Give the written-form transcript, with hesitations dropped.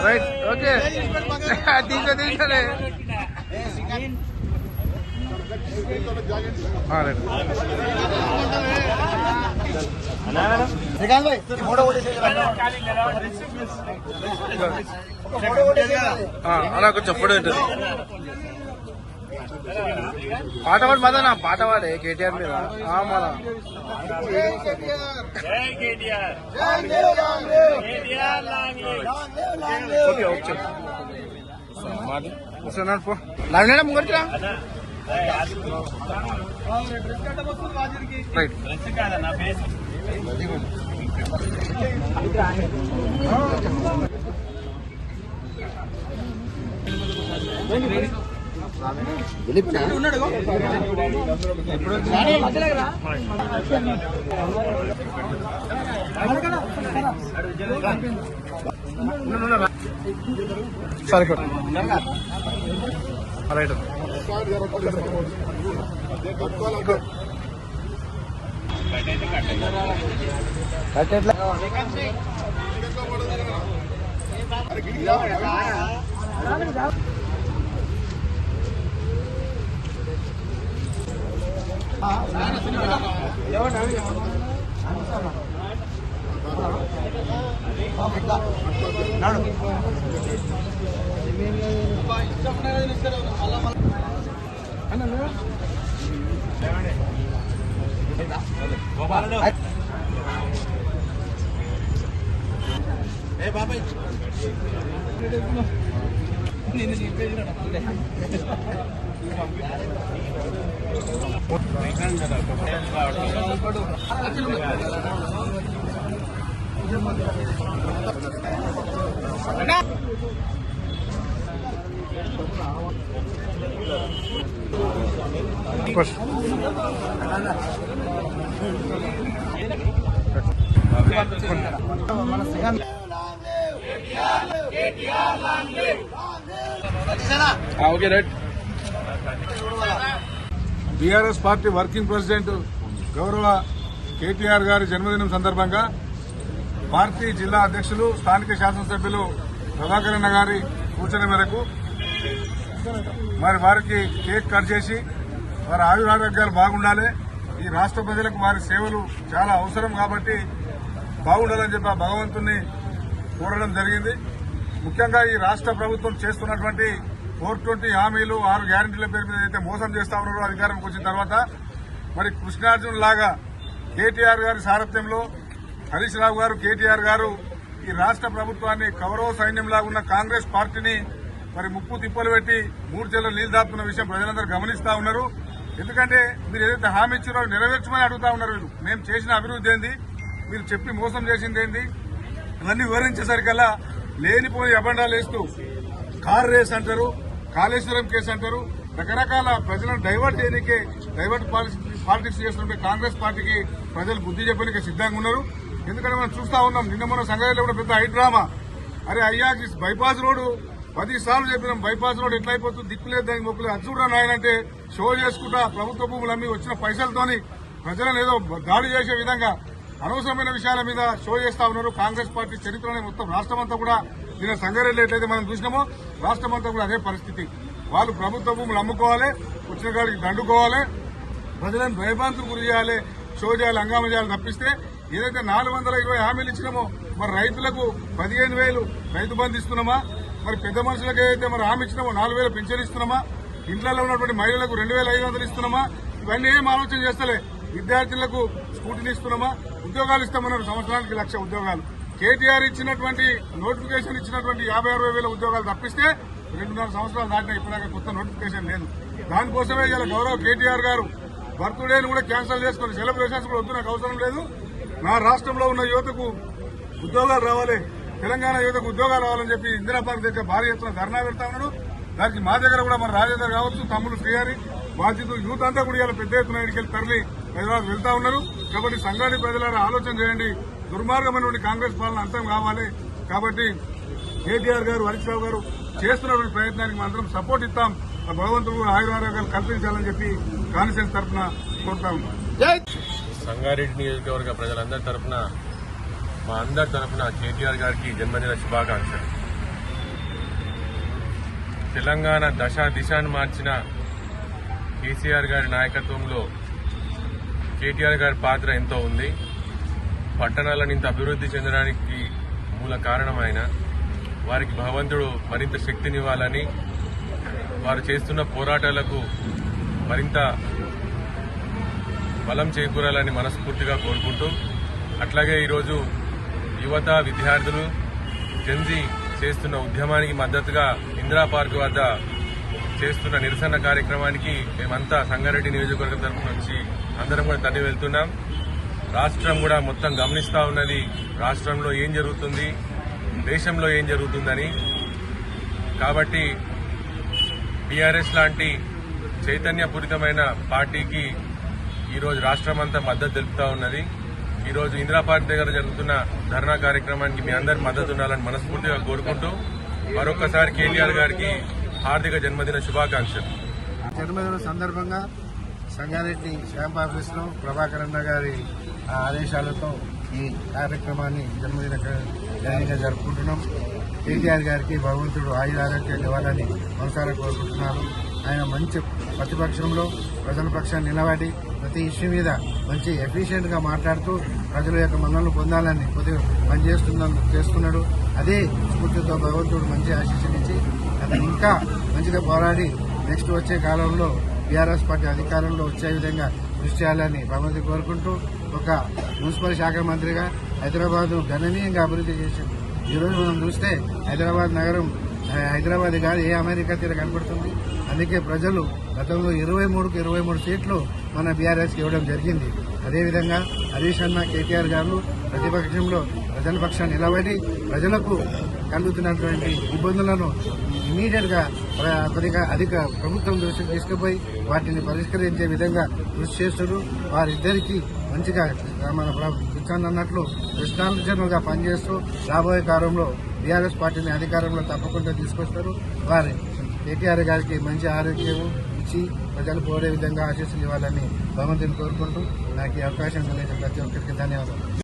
Right okay తీసలే అలా కొంచెం photo ఉంటుంది పాట పాడు మదనా పాట పాడే కేటీఆర్ మీద మన లాగినా ముంగడిరా రైట్ సరే రైట్ కట్టెట్లా బాబాయ్ okay right BRS party working president గౌరవ కేటీఆర్ గారి జన్మదినం సందర్భంగా పార్టీ జిల్లా అధ్యక్షులు స్థానిక శాసనసభ్యులు ప్రభాకరన్న గారి సూచన మేరకు మరి వారికి కేక్ కట్ చేసి వారి ఆయురారోగ్యాలు బాగుండాలి, ఈ రాష్ట్ర ప్రజలకు వారి సేవలు చాలా అవసరం కాబట్టి బాగుండాలని చెప్పి ఆ భగవంతుని కోరడం జరిగింది. ముఖ్యంగా ఈ రాష్ట్ర ప్రభుత్వం చేస్తున్నటువంటి 420 హామీలు 6 గ్యారంటీల పేరు మీద అయితే మోసం చేస్తా ఉన్నారో అధికారంకి వచ్చిన తర్వాత మరి కృష్ణార్జున్ లాగా కేటీఆర్ గారి సారథ్యంలో హరీష్ రావు గారు కేటీఆర్ గారు ఈ రాష్ట్ర ప్రభుత్వాన్ని కౌరవ సైన్యంలాగా ఉన్న కాంగ్రెస్ పార్టీని మరి ముప్పు తిప్పలు పెట్టి 3 చెల్లెలు నీళ్లు దాపుతున్న విషయం ప్రజలందరూ గమనిస్తా ఉన్నారు. ఎందుకంటే మీరు ఏదైతే హామీ ఇచ్చారో నెరవేర్చమని అడుగుతా ఉన్నారు. వీళ్ళు మేము చేసిన అభివృద్ధి ఏంది, మీరు చెప్పి మోసం చేసింది ఏంది, ఇవన్నీ వివరించేసరికల్లా లేనిపోయి అబండాలు వేస్తూ కార్ రేస్ అంటారు, కాళేశ్వరం కేసు అంటారు, రకరకాల ప్రజలను డైవర్ట్ చేయడానికే డైవర్ట్ పాలిటిక్స్ చేస్తుంటే కాంగ్రెస్ పార్టీకి ప్రజలు బుద్ధి చెప్పడానికి సిద్దంగా ఉన్నారు. ఎందుకంటే మనం చూస్తా ఉన్నాం, నిన్న మన సంగారెడ్డిలో కూడా పెద్ద హైడ్రామా. అరే అయ్యా బైపాస్ రోడ్డు 10 సార్లు చెప్పినాం, బైపాస్ రోడ్ ఎట్లా అయిపోతుంది, దిక్కులేదు దానికి మొక్కులేదు, అది చూడరా నాయనంటే షో చేసుకుంటా ప్రభుత్వ భూములు అమ్మి వచ్చిన పైసలతోని ప్రజలను ఏదో దాడి చేసే విధంగా అనవసరమైన విషయాల మీద షో చేస్తా ఉన్నారు. కాంగ్రెస్ పార్టీ చరిత్రనే మొత్తం రాష్ట్రమంతా కూడా నిన్న సంగారెడ్డిలో ఎట్లయితే మనం చూసినామో రాష్ట్రమంతా కూడా అదే పరిస్థితి. వాళ్ళు ప్రభుత్వ భూములు అమ్ముకోవాలి, వచ్చిన కాడికి దండుకోవాలి, ప్రజలను భయభ్రాంతులు గురి చేయాలి, షో చేయాలి, హంగామా చేయాలి తప్పిస్తే ఏదైతే 420 హామీలు ఇచ్చినామో మరి రైతులకు 15,000 రైతు బంధు ఇస్తున్నామా, మరి పెద్ద మనుషులకు ఏదైతే మరి హామీ ఇచ్చినామో 4,000 పింఛన్ ఇస్తున్నామా, ఇంట్లో ఉన్నటువంటి మహిళలకు 2,500 ఇస్తున్నామా, ఇవన్నీ ఏం ఆలోచన చేస్తలే. విద్యార్థులకు స్కూటీలు ఇస్తున్నామా, ఉద్యోగాలు ఇస్తామన్నారు, సంవత్సరానికి 1,00,000 ఉద్యోగాలు. కేటీఆర్ ఇచ్చినటువంటి నోటిఫికేషన్ ఇచ్చినటువంటి 50,000-60,000 ఉద్యోగాలు తప్పిస్తే 2.5 సంవత్సరాలు దాటినా ఇప్పటిదాకా కొత్త నోటిఫికేషన్ లేదు. దానికోసమే ఇలా గౌరవ కేటీఆర్ గారు బర్త్డేను కూడా క్యాన్సిల్ చేసుకుని సెలబ్రేషన్స్ కూడా వద్దు, నాకు అవసరం లేదు, నా రాష్ట్రంలో ఉన్న యువతకు ఉద్యోగాలు రావాలి, తెలంగాణ యువతకు ఉద్యోగాలు రావాలని చెప్పి ఇందిరా పార్క్ దగ్గర భారీ ఎత్తున ధర్నా పెడతా ఉన్నాడు. దానికి మా దగ్గర కూడా మన రాజేందర్ కావచ్చు, తమ్ముడు శ్రీహరి, బాధ్యతలు యూత్ అంతా కూడా ఇలా పెద్ద ఎత్తున ఇక్కడికి తరలి హైదరాబాద్ వెళ్తా ఉన్నారు. కాబట్టి సంఘాన్ని ప్రజలారా ఆలోచన చేయండి. దుర్మార్గమైనటువంటి కాంగ్రెస్ పాలన అంతం కావాలి. కాబట్టి కేటీఆర్ గారు, హరీష్ రావు గారు చేస్తున్నటువంటి ప్రయత్నానికి మాత్రం సపోర్ట్ ఇస్తాం. ఆ భగవంతుడు ఆయురారోగ్యాలు కల్పించాలని చెప్పి కాన్ఫరెన్స్ తరఫున కోరుతా ఉన్నాం. సంగారెడ్డి నియోజకవర్గ ప్రజలందరి తరఫున, మా అందరి తరఫున కేటీఆర్ గారికి జన్మదిన శుభాకాంక్షలు. తెలంగాణ దిశాను మార్చిన కేసీఆర్ గారి నాయకత్వంలో కేటీఆర్ గారి పాత్ర ఎంతో ఉంది. పట్టణాలను ఇంత అభివృద్ది చెందడానికి మూల కారణమైన వారికి భగవంతుడు మరింత శక్తినివ్వాలని, వారు చేస్తున్న పోరాటాలకు మరింత బలం చేకూరాలని మనస్ఫూర్తిగా కోరుకుంటూ, అట్లాగే ఈరోజు యువత, విద్యార్థులు, జెన్జీ చేస్తున్న ఉద్యమానికి మద్దతుగా ఇందిరా పార్క్ వద్ద చేస్తున్న నిరసన కార్యక్రమానికి మేమంతా సంగారెడ్డి నియోజకవర్గం తరఫున వచ్చి అందరం కూడా తరలి వెళ్తున్నాం. రాష్ట్రం కూడా మొత్తం గమనిస్తా ఉన్నది, రాష్ట్రంలో ఏం జరుగుతుంది, దేశంలో ఏం జరుగుతుందని. కాబట్టి టీఆర్ఎస్ లాంటి చైతన్యపూరితమైన పార్టీకి ఈరోజు రాష్ట్రమంతా మద్దతు తెలుపుతా ఉన్నది. ఈరోజు ఇందిరా పార్క్ దగ్గర జరుగుతున్న ధర్నా కార్యక్రమానికి మీ అందరి మద్దతు ఉండాలని మనస్ఫూర్తిగా కోరుకుంటూ మరొకసారి కేటీఆర్ గారికి హార్దిక జన్మదిన శుభాకాంక్షలు. జన్మదిన సందర్భంగా సంగారెడ్డి క్యాంప్ ఆఫీస్ లో ప్రభాకర్ అన్న గారి ఆదేశాలతో ఈ కార్యక్రమాన్ని జన్మదిన ఘనంగా జరుపుకుంటున్నాం. కేటీఆర్ గారికి భగవంతుడు ఆయురారోగ్యాలు ఇవ్వాలని మనసారా కోరుకుంటున్నాను. ఆయన మంచి ప్రతిపక్షంలో ప్రజల పక్షాన్ని నిలబడి ప్రతి ఇష్యూ మీద మంచి ఎఫిషియెంట్ గా మాట్లాడుతూ ప్రజల యొక్క మన్ననలు పొందాలని కొద్దిగా చేస్తున్నాడు. అదే స్ఫూర్తితో భగవంతుడు మంచి ఆశీస్సునిచ్చి అతను ఇంకా మంచిగా పోరాడి నెక్స్ట్ వచ్చే కాలంలో బీఆర్ఎస్ పార్టీ అధికారంలో వచ్చే విధంగా కృషి చేయాలని భగవంతుడు కోరుకుంటూ, ఒక మున్సిపల్ శాఖ మంత్రిగా హైదరాబాద్ గణనీయంగా అభివృద్ధి చేసింది. ఈ రోజు మనం చూస్తే హైదరాబాద్ నగరం హైదరాబాద్ కాదు, ఏ అమెరికా తీర కనబడుతుంది. అందుకే ప్రజలు గతంలో 23కు 23 సీట్లు మన బీఆర్ఎస్ కి ఇవ్వడం జరిగింది. అదేవిధంగా హరీష్ అన్న, కేటీఆర్ గారు ప్రతిపక్షంలో ప్రజల పక్షాన్ని నిలబడి ప్రజలకు కలుగుతున్నటువంటి ఇబ్బందులను ఇమీడియట్ గా కొద్దిగా అధిక ప్రభుత్వం దృష్టికి తీసుకుపోయి వాటిని పరిష్కరించే విధంగా కృషి చేస్తున్నారు. వారిద్దరికీ మంచిగా మన కృష్ణ అన్నట్లు కృష్ణార్జునులుగా పనిచేస్తూ రాబోయే కాలంలో బీఆర్ఎస్ పార్టీని అధికారంలో తప్పకుండా తీసుకొస్తారు. వారి కేటీఆర్ గారికి మంచి ఆరోగ్యం ఇచ్చి ప్రజలు కోరే విధంగా ఆశీస్సులు ఇవ్వాలని భగవంతుని కోరుకుంటూ నాకు ఈ అవకాశం కలిగిన ప్రతి ఒక్కరికి ధన్యవాదాలు.